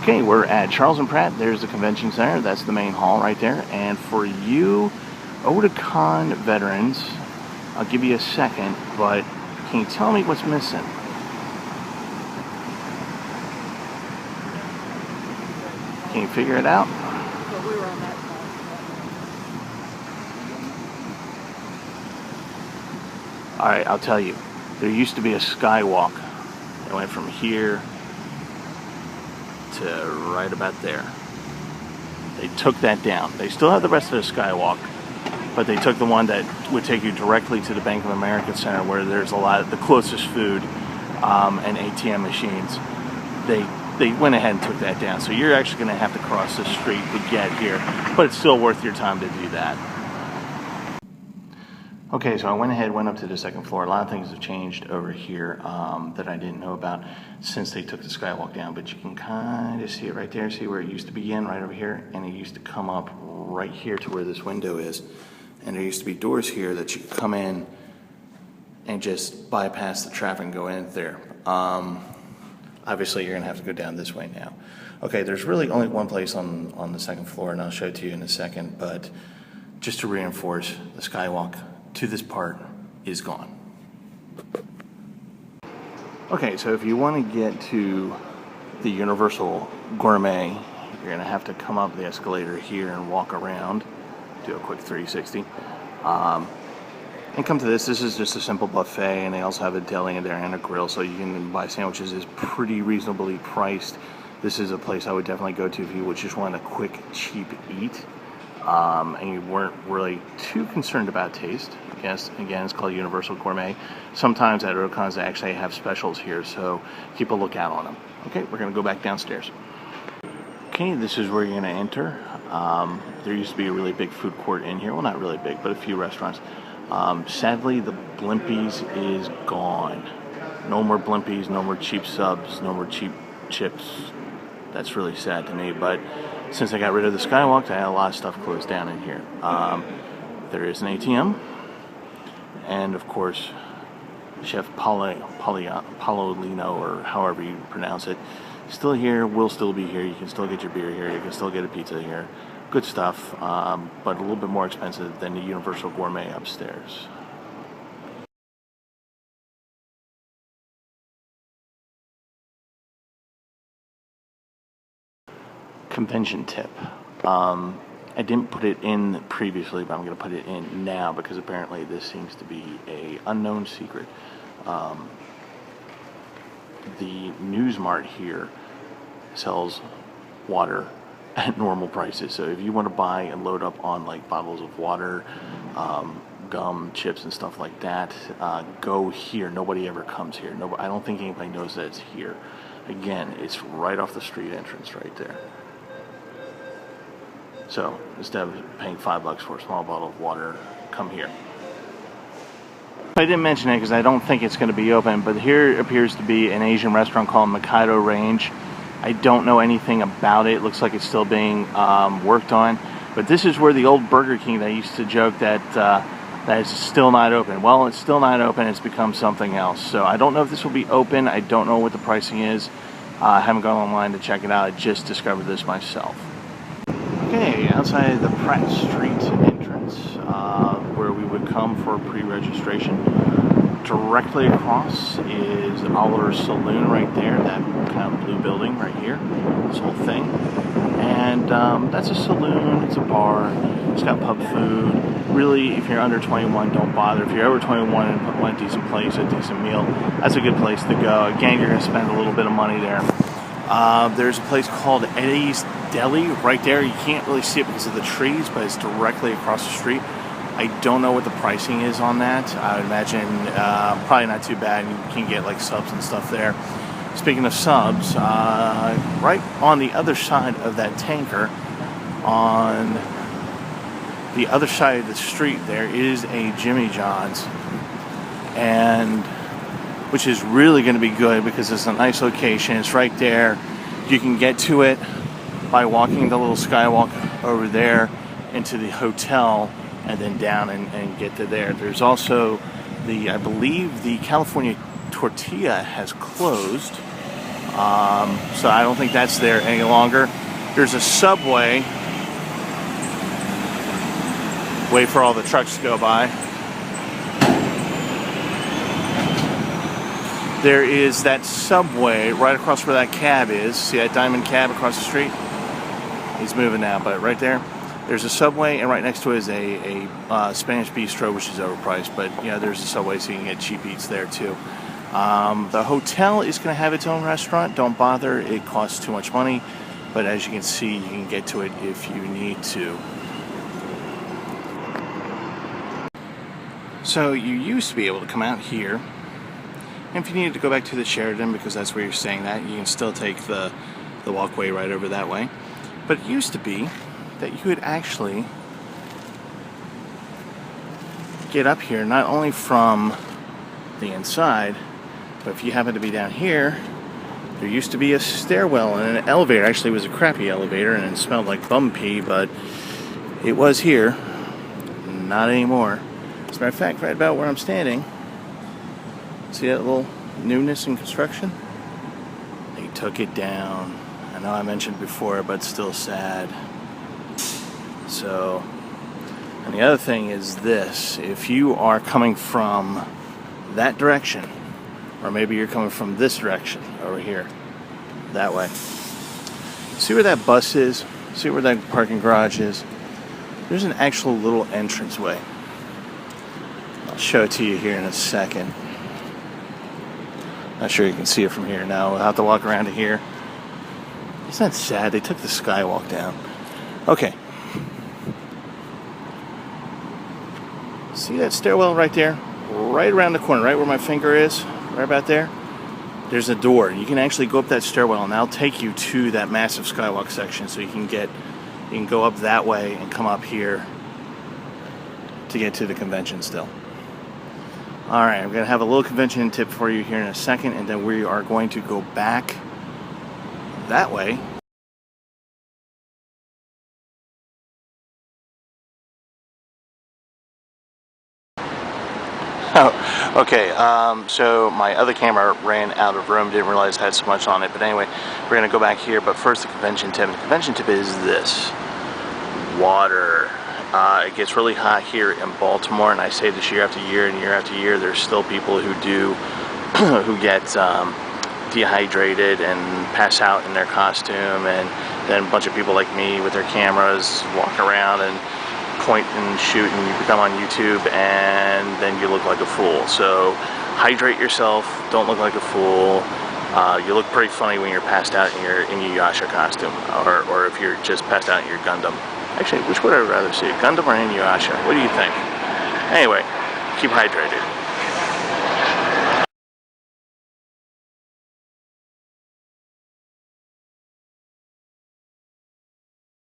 Okay, we're at Charles and Pratt. There's the convention center. That's the main hall right there. And for you Otakon veterans, I'll give you a second, but can you tell me what's missing? Can you figure it out? Alright, I'll tell you. There used to be a Skywalk. It went from here to right about there. They took that down. They still have the rest of the Skywalk, but they took the one that would take you directly to the Bank of America Center, where there's a lot of the closest food and ATM machines. They went ahead and took that down. So you're actually going to have to cross the street to get here, but it's still worth your time to do that. Okay, so I went up to the second floor. A lot of things have changed over here that I didn't know about since they took the Skywalk down, but you can kind of see it right there. See where it used to begin, right over here? And it used to come up right here to where this window is. And there used to be doors here that you could come in and just bypass the traffic and go in there. Obviously, you're going to have to go down this way now. Okay, there's really only one place on the second floor, and I'll show it to you in a second, but just to reinforce, the Skywalk to this part is gone. Okay, so if you want to get to the Universal Gourmet, you're going to have to come up the escalator here and walk around, do a quick 360, and come to this. This is just a simple buffet, and they also have a deli in there and a grill, so you can buy sandwiches. It's pretty reasonably priced. This is a place I would definitely go to if you would just want a quick, cheap eat. And you weren't really too concerned about taste. Yes, again, it's called Universal Gourmet. Sometimes at Otakons they actually have specials here, so keep a lookout on them. Okay, we're going to go back downstairs. Okay, this is where you're going to enter. There used to be a really big food court in here. Well, not really big, but a few restaurants. Sadly, the Blimpies is gone. No more Blimpies, no more cheap subs, no more cheap chips. That's really sad to me, but since I got rid of the Skywalk, I had a lot of stuff closed down in here. There is an ATM, and of course, Chef Paolino, or however you pronounce it, still here, will still be here. You can still get your beer here, you can still get a pizza here. Good stuff, but a little bit more expensive than the Universal Gourmet upstairs. Convention tip. I didn't put it in previously, but I'm going to put it in now because apparently this seems to be a unknown secret. The News Mart here sells water at normal prices. So if you want to buy and load up on like bottles of water, gum, chips, and stuff like that, go here. Nobody ever comes here. I don't think anybody knows that it's here. Again, it's right off the street entrance right there. So instead of paying $5 for a small bottle of water, come here. I didn't mention it because I don't think it's going to be open, but here appears to be an Asian restaurant called Mikado Range. I don't know anything about it. It looks like it's still being worked on. But this is where the old Burger King that used to joke that that is still not open. Well, it's still not open. It's become something else. So I don't know if this will be open. I don't know what the pricing is. I haven't gone online to check it out. I just discovered this myself. Okay, outside the Pratt Street entrance, where we would come for pre-registration, directly across is Oliver's Saloon right there, that kind of blue building right here, this whole thing. And that's a saloon, it's a bar, it's got pub food. Really, if you're under 21, don't bother. If you're over 21 and want a decent place, a decent meal, that's a good place to go. Again, you're going to spend a little bit of money there. There's a place called Eddie's Deli right there. You can't really see it because of the trees, but it's directly across the street. I don't know what the pricing is on that. I would imagine probably not too bad. You can get like subs and stuff there. Speaking of subs, right on the other side of that tanker, on the other side of the street, there is a Jimmy John's, and which is really going to be good because it's a nice location. It's right there. You can get to it by walking the little skywalk over there into the hotel and then down and get to there. There's also I believe the California Tortilla has closed. So I don't think that's there any longer. There's a subway. Wait for all the trucks to go by. There is that subway right across where that cab is. See that diamond cab across the street? He's moving now, but right there, there's a subway, and right next to it is a Spanish bistro, which is overpriced. But yeah, there's a subway, so you can get cheap eats there too. The hotel is going to have its own restaurant. Don't bother; it costs too much money. But as you can see, you can get to it if you need to. So you used to be able to come out here. And if you needed to go back to the Sheraton, because that's where you're staying at, you can still take the walkway right over that way. But it used to be that you could actually get up here not only from the inside, but if you happen to be down here, there used to be a stairwell and an elevator. Actually, it was a crappy elevator and it smelled like bum pee, but it was here. Not anymore. As a matter of fact, right about where I'm standing, see that little newness in construction? They took it down. I know I mentioned before, but still sad. So, and the other thing is this. If you are coming from that direction, or maybe you're coming from this direction, over here, that way. See where that bus is? See where that parking garage is? There's an actual little entranceway. I'll show it to you here in a second. Not sure you can see it from here now. We'll have to walk around to here. Isn't that sad? They took the Skywalk down. Okay. See that stairwell right there? Right around the corner, right where my finger is, right about there. There's a door. You can actually go up that stairwell and that'll take you to that massive Skywalk section, so you can go up that way and come up here to get to the convention still. Alright, I'm going to have a little convention tip for you here in a second, and then we are going to go back that way. Oh, okay, so my other camera ran out of room, didn't realize it had so much on it, but anyway, we're going to go back here, but first the convention tip. The convention tip is this: water. It gets really hot here in Baltimore, and I say this year after year and year after year, there's still people who who get dehydrated and pass out in their costume, and then a bunch of people like me with their cameras walk around and point and shoot, and you become on YouTube, and then you look like a fool. So hydrate yourself, don't look like a fool. You look pretty funny when you're passed out in your Inuyasha costume, or if you're just passed out in your Gundam. Actually, which would I rather see, Gundam or Inuyasha? What do you think? Anyway, keep hydrated.